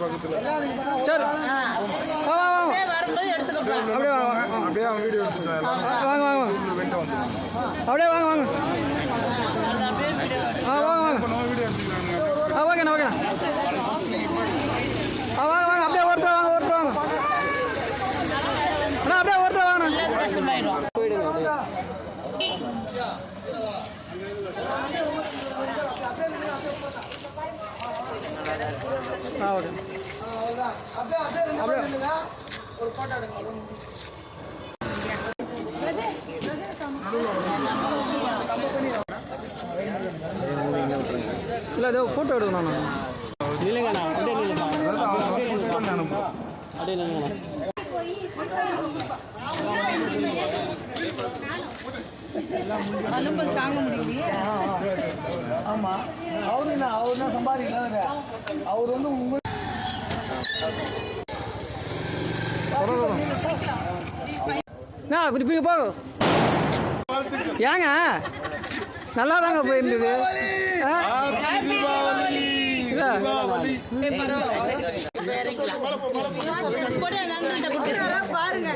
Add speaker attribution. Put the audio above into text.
Speaker 1: சரி அப்படியே வாங்க
Speaker 2: அப்படியே வீடியோ எடுத்துட்டு
Speaker 1: வாங்க வாங்க அப்படியே வாங்க வாங்க வாங்க வாங்க
Speaker 2: வீடியோ எடுத்துக்கலாங்க
Speaker 1: ஓகேண்ணா ஓகேண்ணா வாங்க வாங்க அப்படியே ஒருத்தர் வாங்க ஒருத்தர் வாங்க அண்ணா அப்படியே ஒருத்தர் வாங்கண்ணா ஓகே இல்லை ஏதோ ஃபோட்டோ எடுக்கணும் இல்லைங்கண்ணா அப்படியே இல்லைங்கண்ணா
Speaker 3: அலும்பல் தாங்க முடியலையே.
Speaker 4: ஆமா அவரு தான் சம்பாதிக்கல அவர் வந்து உங்க
Speaker 1: இப்படி போய் போகும் ஏங்க நல்லா தாங்க போயிருந்தது
Speaker 3: பாருங்க